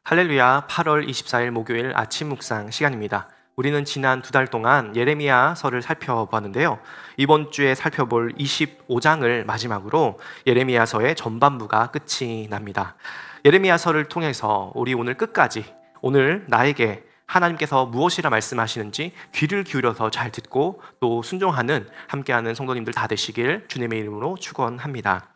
할렐루야. 8월 24일 목요일 아침 묵상 시간입니다. 우리는 지난 2달 동안 예레미야서를 살펴보았는데요. 이번 주에 살펴볼 25장을 마지막으로 예레미야서의 전반부가 끝이 납니다. 예레미야서를 통해서 우리 오늘 끝까지 오늘 나에게 하나님께서 무엇이라 말씀하시는지 귀를 기울여서 잘 듣고 또 순종하는 함께하는 성도님들 다 되시길 주님의 이름으로 축원합니다.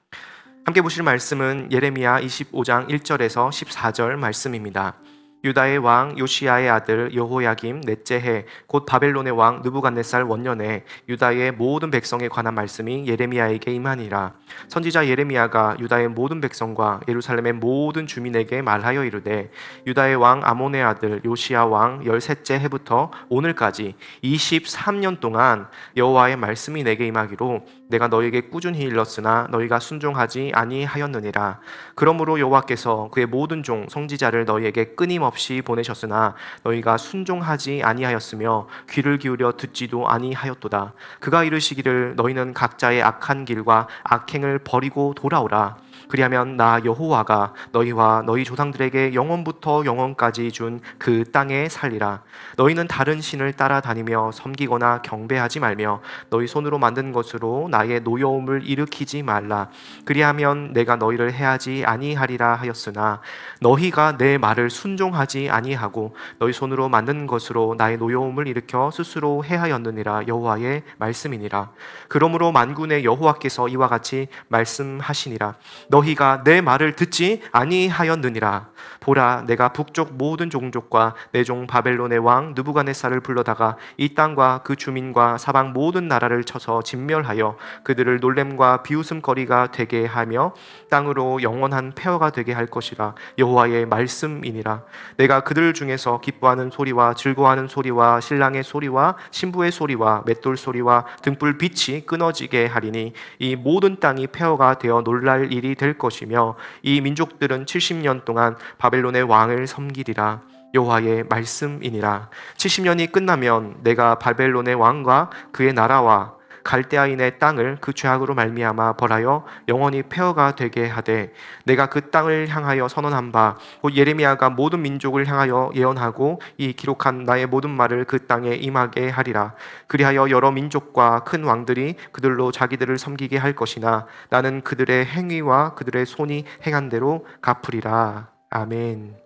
함께 보실 말씀은 예레미야 25장 1절에서 14절 말씀입니다. 유다의 왕 요시야의 아들 여호야김 넷째 해 곧 바벨론의 왕 느부갓네살 원년에 유다의 모든 백성에 관한 말씀이 예레미야에게 임하니라. 선지자 예레미야가 유다의 모든 백성과 예루살렘의 모든 주민에게 말하여 이르되 유다의 왕 아몬의 아들 요시야 왕 13째 해부터 오늘까지 23년 동안 여호와의 말씀이 내게 임하기로 내가 너에게 꾸준히 일렀으나 너희가 순종하지 아니하였느니라. 그러므로 여호와께서 그의 모든 종 선지자를 너희에게 끊임없이 보내셨으나 너희가 순종하지 아니하였으며 귀를 기울여 듣지도 아니하였도다. 그가 이르시기를 너희는 각자의 악한 길과 악행을 버리고 돌아오라. 그리하면 나 여호와가 너희와 너희 조상들에게 영원부터 영원까지 준 그 땅에 살리라. 너희는 다른 신을 따라다니며 섬기거나 경배하지 말며 너희 손으로 만든 것으로 나의 노여움을 일으키지 말라. 그리하면 내가 너희를 해하지 아니하리라 하였으나 너희가 내 말을 순종하지 아니하고 너희 손으로 만든 것으로 나의 노여움을 일으켜 스스로 해하였느니라. 여호와의 말씀이니라. 그러므로 만군의 여호와께서 이와 같이 말씀하시니라. 너희가 내 말을 듣지 아니하였느니라. 보라, 내가 북쪽 모든 종족과 내 종 바벨론의 왕 느부갓네살을 불러다가 이 땅과 그 주민과 사방 모든 나라를 쳐서 진멸하여 그들을 놀램과 비웃음거리가 되게 하며 땅으로 영원한 폐허가 되게 할 것이라. 여호와의 말씀이니라. 내가 그들 중에서 기뻐하는 소리와 즐거워하는 소리와 신랑의 소리와 신부의 소리와 맷돌 소리와 등불 빛이 끊어지게 하리니 이 모든 땅이 폐허가 되어 놀랄 일이 될 것이며 이 민족들은 70년 동안 바벨론의 왕을 섬기리라. 여호와의 말씀이니라. 70년이 끝나면 내가 바벨론의 왕과 그의 나라와 갈대아인의 땅을 그 죄악으로 말미암아 벌하여 영원히 폐허가 되게 하되 내가 그 땅을 향하여 선언한 바 곧 예레미야가 모든 민족을 향하여 예언하고 이 기록한 나의 모든 말을 그 땅에 임하게 하리라. 그리하여 여러 민족과 큰 왕들이 그들로 자기들을 섬기게 할 것이나 나는 그들의 행위와 그들의 손이 행한 대로 갚으리라. 아멘.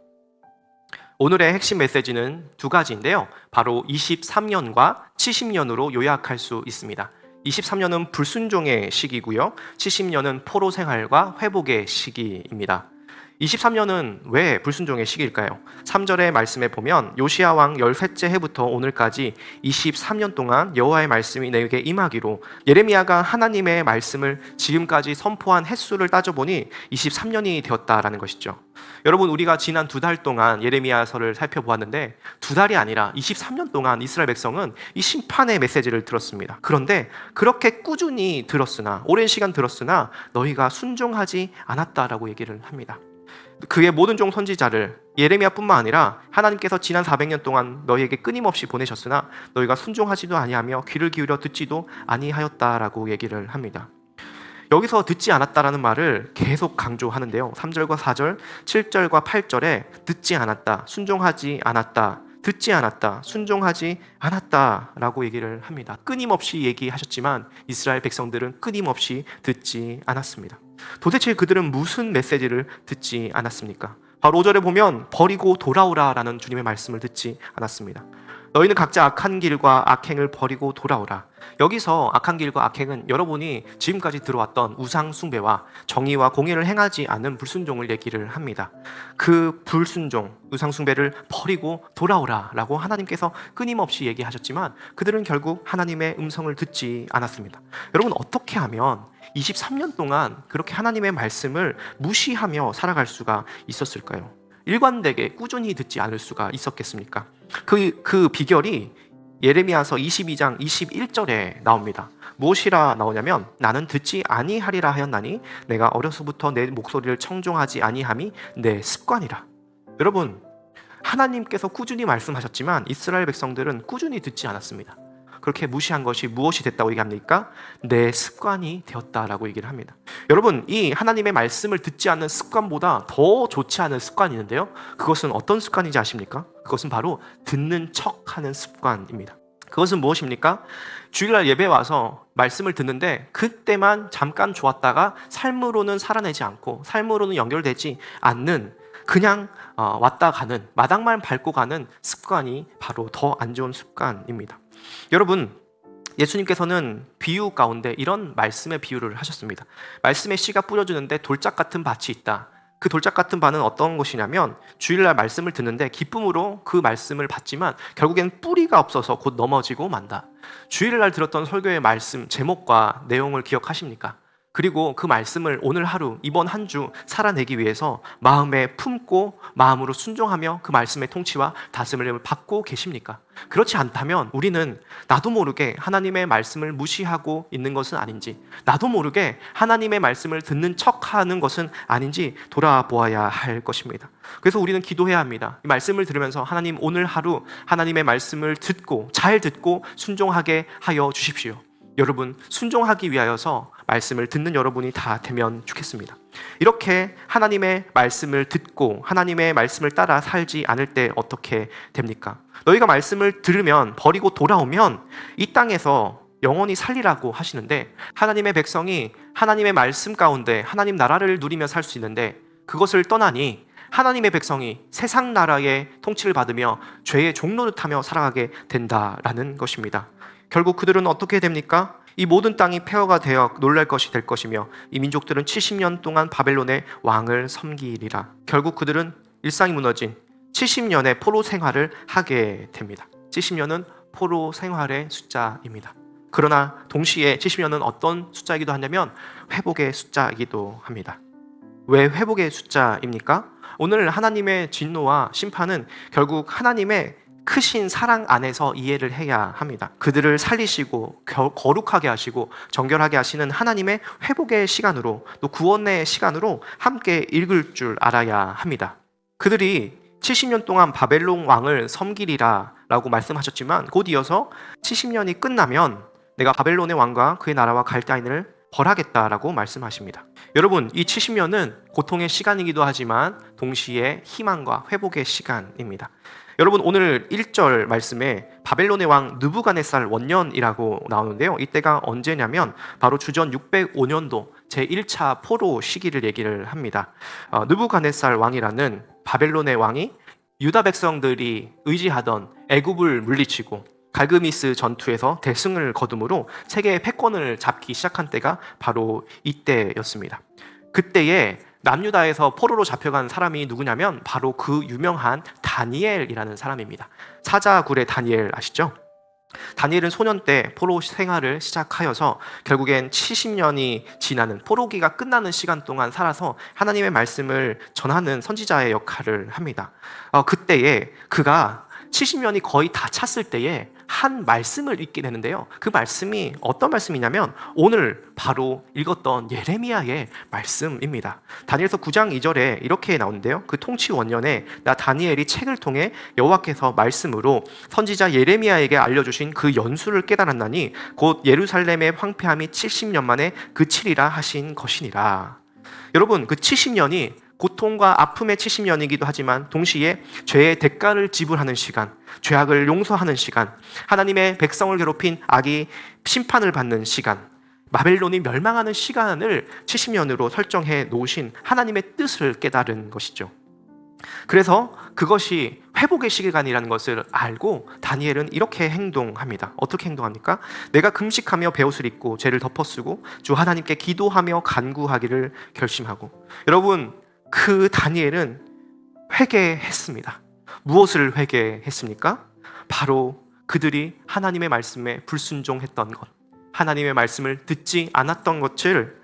오늘의 핵심 메시지는 두 가지인데요. 바로 23년과 70년으로 요약할 수 있습니다. 23년은 불순종의 시기고요. 70년은 포로 생활과 회복의 시기입니다. 23년은 왜 불순종의 시기일까요? 3절의 말씀에 보면 요시야 왕 13째 해부터 오늘까지 23년 동안 여호와의 말씀이 내게 임하기로 예레미야가 하나님의 말씀을 지금까지 선포한 횟수를 따져보니 23년이 되었다라는 것이죠. 여러분, 우리가 지난 2달 동안 예레미야서를 살펴보았는데 2달이 아니라 23년 동안 이스라엘 백성은 이 심판의 메시지를 들었습니다. 그런데 그렇게 꾸준히 들었으나 오랜 시간 들었으나 너희가 순종하지 않았다라고 얘기를 합니다. 그의 모든 종 선지자를 예레미야뿐만 아니라 하나님께서 지난 400년 동안 너희에게 끊임없이 보내셨으나 너희가 순종하지도 아니하며 귀를 기울여 듣지도 아니하였다라고 얘기를 합니다. 여기서 듣지 않았다라는 말을 계속 강조하는데요. 3절과 4절, 7절과 8절에 듣지 않았다, 순종하지 않았다, 듣지 않았다, 순종하지 않았다라고 얘기를 합니다. 끊임없이 얘기하셨지만 이스라엘 백성들은 끊임없이 듣지 않았습니다. 도대체 그들은 무슨 메시지를 듣지 않았습니까? 바로 5절에 보면 버리고 돌아오라라는 주님의 말씀을 듣지 않았습니다. 너희는 각자 악한 길과 악행을 버리고 돌아오라. 여기서 악한 길과 악행은 여러분이 지금까지 들어왔던 우상 숭배와 정의와 공의를 행하지 않은 불순종을 얘기를 합니다. 그 불순종, 우상 숭배를 버리고 돌아오라라고 하나님께서 끊임없이 얘기하셨지만 그들은 결국 하나님의 음성을 듣지 않았습니다. 여러분, 어떻게 하면 23년 동안 그렇게 하나님의 말씀을 무시하며 살아갈 수가 있었을까요? 일관되게 꾸준히 듣지 않을 수가 있었겠습니까? 그 비결이 예레미야서 22장 21절에 나옵니다. 무엇이라 나오냐면 나는 듣지 아니하리라 하였나니 내가 어려서부터 내 목소리를 청종하지 아니함이 내 습관이라. 여러분, 하나님께서 꾸준히 말씀하셨지만 이스라엘 백성들은 꾸준히 듣지 않았습니다. 그렇게 무시한 것이 무엇이 됐다고 얘기합니까? 내 습관이 되었다라고 얘기를 합니다. 여러분, 이 하나님의 말씀을 듣지 않는 습관보다 더 좋지 않은 습관이 있는데요, 그것은 어떤 습관인지 아십니까? 그것은 바로 듣는 척하는 습관입니다. 그것은 무엇입니까? 주일날 예배 와서 말씀을 듣는데 그때만 잠깐 좋았다가 삶으로는 살아내지 않고 삶으로는 연결되지 않는, 그냥 왔다 가는, 마당만 밟고 가는 습관이 바로 더 안 좋은 습관입니다. 여러분, 예수님께서는 비유 가운데 이런 말씀의 비유를 하셨습니다. 말씀의 씨가 뿌려주는데 돌짝 같은 밭이 있다. 그 돌짝 같은 밭은 어떤 것이냐면, 주일날 말씀을 듣는데 기쁨으로 그 말씀을 받지만 결국엔 뿌리가 없어서 곧 넘어지고 만다. 주일날 들었던 설교의 말씀 제목과 내용을 기억하십니까? 그리고 그 말씀을 오늘 하루, 이번 한 주 살아내기 위해서 마음에 품고 마음으로 순종하며 그 말씀의 통치와 다스림을 받고 계십니까? 그렇지 않다면 우리는 나도 모르게 하나님의 말씀을 무시하고 있는 것은 아닌지, 나도 모르게 하나님의 말씀을 듣는 척하는 것은 아닌지 돌아보아야 할 것입니다. 그래서 우리는 기도해야 합니다. 이 말씀을 들으면서 하나님, 오늘 하루 하나님의 말씀을 듣고 잘 듣고 순종하게 하여 주십시오. 여러분, 순종하기 위하여서 말씀을 듣는 여러분이 다 되면 좋겠습니다. 이렇게 하나님의 말씀을 듣고 하나님의 말씀을 따라 살지 않을 때 어떻게 됩니까? 너희가 말씀을 들으면 버리고 돌아오면 이 땅에서 영원히 살리라고 하시는데, 하나님의 백성이 하나님의 말씀 가운데 하나님 나라를 누리며 살 수 있는데 그것을 떠나니 하나님의 백성이 세상 나라의 통치를 받으며 죄의 종노릇하며 살아가게 된다라는 것입니다. 결국 그들은 어떻게 됩니까? 이 모든 땅이 폐허가 되어 놀랄 것이 될 것이며 이 민족들은 70년 동안 바벨론의 왕을 섬기리라. 결국 그들은 일상이 무너진 70년의 포로 생활을 하게 됩니다. 70년은 포로 생활의 숫자입니다. 그러나 동시에 70년은 어떤 숫자이기도 하냐면 회복의 숫자이기도 합니다. 왜 회복의 숫자입니까? 오늘 하나님의 진노와 심판은 결국 하나님의 크신 사랑 안에서 이해를 해야 합니다. 그들을 살리시고 거룩하게 하시고 정결하게 하시는 하나님의 회복의 시간으로, 또 구원의 시간으로 함께 읽을 줄 알아야 합니다. 그들이 70년 동안 바벨론 왕을 섬기리라 라고 말씀하셨지만 곧 이어서 70년이 끝나면 내가 바벨론의 왕과 그의 나라와 갈대아인을 벌하겠다라고 말씀하십니다. 여러분, 이 70년은 고통의 시간이기도 하지만 동시에 희망과 회복의 시간입니다. 여러분, 오늘 1절 말씀에 바벨론의 왕 느부갓네살 원년이라고 나오는데요, 이때가 언제냐면 바로 주전 605년도 제1차 포로 시기를 얘기를 합니다. 느부갓네살 왕이라는 바벨론의 왕이 유다 백성들이 의지하던 애굽을 물리치고 갈그미스 전투에서 대승을 거둠으로 세계의 패권을 잡기 시작한 때가 바로 이때였습니다. 그때에 남유다에서 포로로 잡혀간 사람이 누구냐면 바로 그 유명한 다니엘이라는 사람입니다. 사자굴의 다니엘 아시죠? 다니엘은 소년 때 포로 생활을 시작하여서 결국엔 70년이 지나는, 포로기가 끝나는 시간 동안 살아서 하나님의 말씀을 전하는 선지자의 역할을 합니다. 그때에 그가 70년이 거의 다 찼을 때에 한 말씀을 읽게 되는데요, 그 말씀이 어떤 말씀이냐면 오늘 바로 읽었던 예레미야의 말씀입니다. 다니엘서 9장 2절에 이렇게 나오는데요, 그 통치 원년에 나 다니엘이 책을 통해 여호와께서 말씀으로 선지자 예레미야에게 알려주신 그 연수를 깨달았나니 곧 예루살렘의 황폐함이 70년 만에 그치리라 하신 것이니라. 여러분, 그 70년이 고통과 아픔의 70년이기도 하지만 동시에 죄의 대가를 지불하는 시간, 죄악을 용서하는 시간, 하나님의 백성을 괴롭힌 악이 심판을 받는 시간, 바벨론이 멸망하는 시간을 70년으로 설정해 놓으신 하나님의 뜻을 깨달은 것이죠. 그래서 그것이 회복의 시간이라는 것을 알고 다니엘은 이렇게 행동합니다. 어떻게 행동합니까? 내가 금식하며 베옷을 입고 죄를 덮어쓰고 주 하나님께 기도하며 간구하기를 결심하고. 여러분, 그 다니엘은 회개했습니다. 무엇을 회개했습니까? 바로 그들이 하나님의 말씀에 불순종했던 것, 하나님의 말씀을 듣지 않았던 것을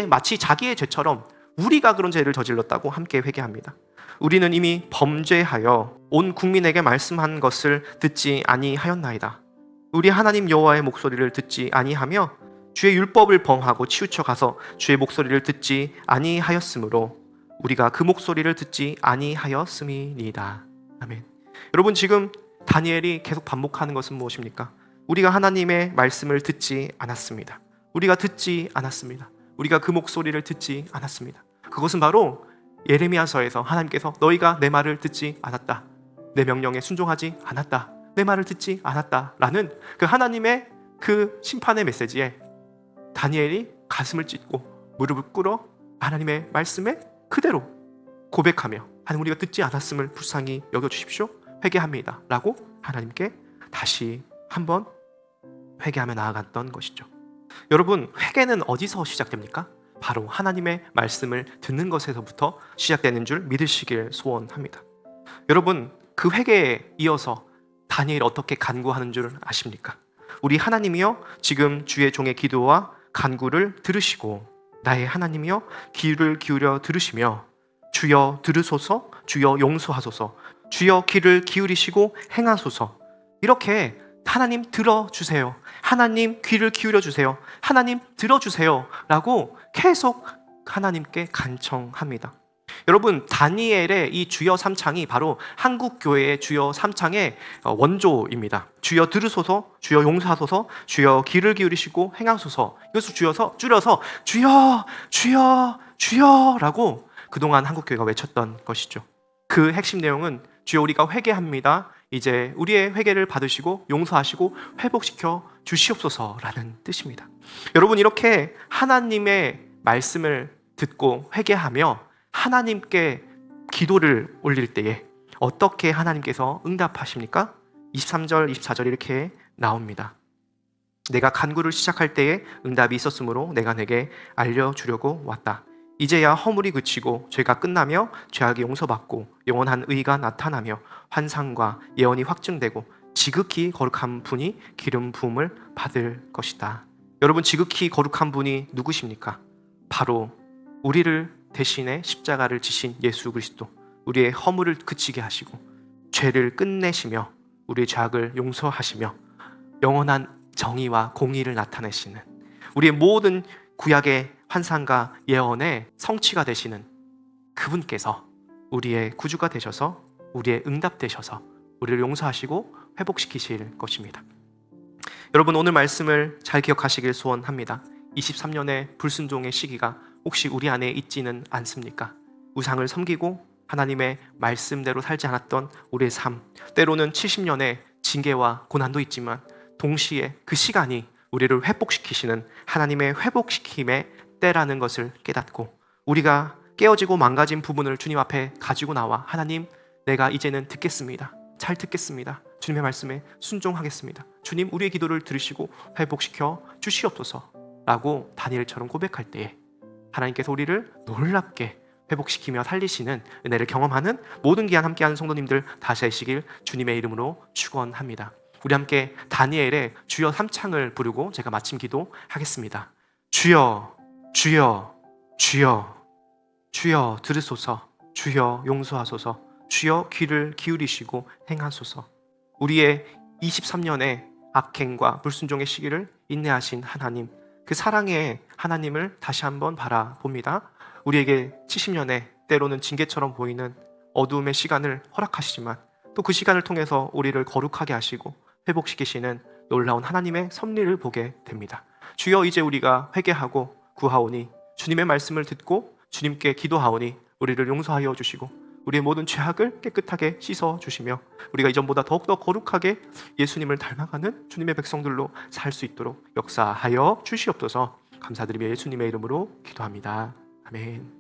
마치 자기의 죄처럼 우리가 그런 죄를 저질렀다고 함께 회개합니다. 우리는 이미 범죄하여 온 국민에게 말씀한 것을 듣지 아니하였나이다. 우리 하나님 여호와의 목소리를 듣지 아니하며 주의 율법을 범하고 치우쳐 가서 주의 목소리를 듣지 아니하였으므로 우리가 그 목소리를 듣지 아니하였음이니이다. 아멘. 여러분, 지금 다니엘이 계속 반복하는 것은 무엇입니까? 우리가 하나님의 말씀을 듣지 않았습니다. 우리가 듣지 않았습니다. 우리가 그 목소리를 듣지 않았습니다. 그것은 바로 예레미야서에서 하나님께서 너희가 내 말을 듣지 않았다, 내 명령에 순종하지 않았다, 내 말을 듣지 않았다 라는 그 하나님의 그 심판의 메시지에 다니엘이 가슴을 찢고 무릎을 꿇어 하나님의 말씀에 그대로 고백하며 하나님, 우리가 듣지 않았음을 불쌍히 여겨주십시오, 회개합니다 라고 하나님께 다시 한번 회개하며 나아갔던 것이죠. 여러분, 회개는 어디서 시작됩니까? 바로 하나님의 말씀을 듣는 것에서부터 시작되는 줄 믿으시길 소원합니다. 여러분, 그 회개에 이어서 다니엘이 어떻게 간구하는 줄 아십니까? 우리 하나님이여, 지금 주의 종의 기도와 간구를 들으시고 나의 하나님이여, 귀를 기울여 들으시며 주여 들으소서, 주여 용서하소서, 주여 귀를 기울이시고 행하소서. 이렇게 하나님 들어주세요, 하나님 귀를 기울여 주세요, 하나님 들어주세요 라고 계속 하나님께 간청합니다. 여러분, 다니엘의 이 주여 삼창이 바로 한국교회의 주여 삼창의 원조입니다. 주여 들으소서, 주여 용서하소서, 주여 귀를 기울이시고 행하소서. 이것을 줄여서 주여 주여 주여 라고 그동안 한국교회가 외쳤던 것이죠. 그 핵심 내용은 주여 우리가 회개합니다, 이제 우리의 회개를 받으시고 용서하시고 회복시켜 주시옵소서라는 뜻입니다. 여러분, 이렇게 하나님의 말씀을 듣고 회개하며 하나님께 기도를 올릴 때에 어떻게 하나님께서 응답하십니까? 23절, 24절 이렇게 나옵니다. 내가 간구를 시작할 때에 응답이 있었으므로 내가 내게 알려주려고 왔다. 이제야 허물이 그치고 죄가 끝나며 죄악이 용서받고 영원한 의가 나타나며 환상과 예언이 확증되고 지극히 거룩한 분이 기름 부음을 받을 것이다. 여러분, 지극히 거룩한 분이 누구십니까? 바로 우리를 대신에 십자가를 지신 예수 그리스도, 우리의 허물을 그치게 하시고 죄를 끝내시며 우리의 죄악을 용서하시며 영원한 정의와 공의를 나타내시는, 우리의 모든 구약의 환상과 예언의 성취가 되시는 그분께서 우리의 구주가 되셔서 우리의 응답 되셔서 우리를 용서하시고 회복시키실 것입니다. 여러분, 오늘 말씀을 잘 기억하시길 소원합니다. 23년의 불순종의 시기가 혹시 우리 안에 있지는 않습니까? 우상을 섬기고 하나님의 말씀대로 살지 않았던 우리의 삶, 때로는 70년의 징계와 고난도 있지만 동시에 그 시간이 우리를 회복시키시는 하나님의 회복시킴의 때라는 것을 깨닫고 우리가 깨어지고 망가진 부분을 주님 앞에 가지고 나와 하나님, 내가 이제는 듣겠습니다, 잘 듣겠습니다, 주님의 말씀에 순종하겠습니다, 주님 우리의 기도를 들으시고 회복시켜 주시옵소서 라고 다니엘처럼 고백할 때에 하나님께서 우리를 놀랍게 회복시키며 살리시는 은혜를 경험하는 모든 기한 함께하는 성도님들 다시 하시길 주님의 이름으로 축원합니다. 우리 함께 다니엘의 주여 삼창을 부르고 제가 마침 기도하겠습니다. 주여 주여 주여 주여 들으소서, 주여 용서하소서, 주여 귀를 기울이시고 행하소서. 우리의 23년의 악행과 불순종의 시기를 인내하신 하나님, 그 사랑의 하나님을 다시 한번 바라봅니다. 우리에게 70년의 때로는 징계처럼 보이는 어두움의 시간을 허락하시지만 또 그 시간을 통해서 우리를 거룩하게 하시고 회복시키시는 놀라운 하나님의 섭리를 보게 됩니다. 주여, 이제 우리가 회개하고 구하오니 주님의 말씀을 듣고 주님께 기도하오니 우리를 용서하여 주시고 우리의 모든 죄악을 깨끗하게 씻어주시며 우리가 이전보다 더욱더 거룩하게 예수님을 닮아가는 주님의 백성들로 살 수 있도록 역사하여 주시옵소서. 감사드리며 예수님의 이름으로 기도합니다. 아멘.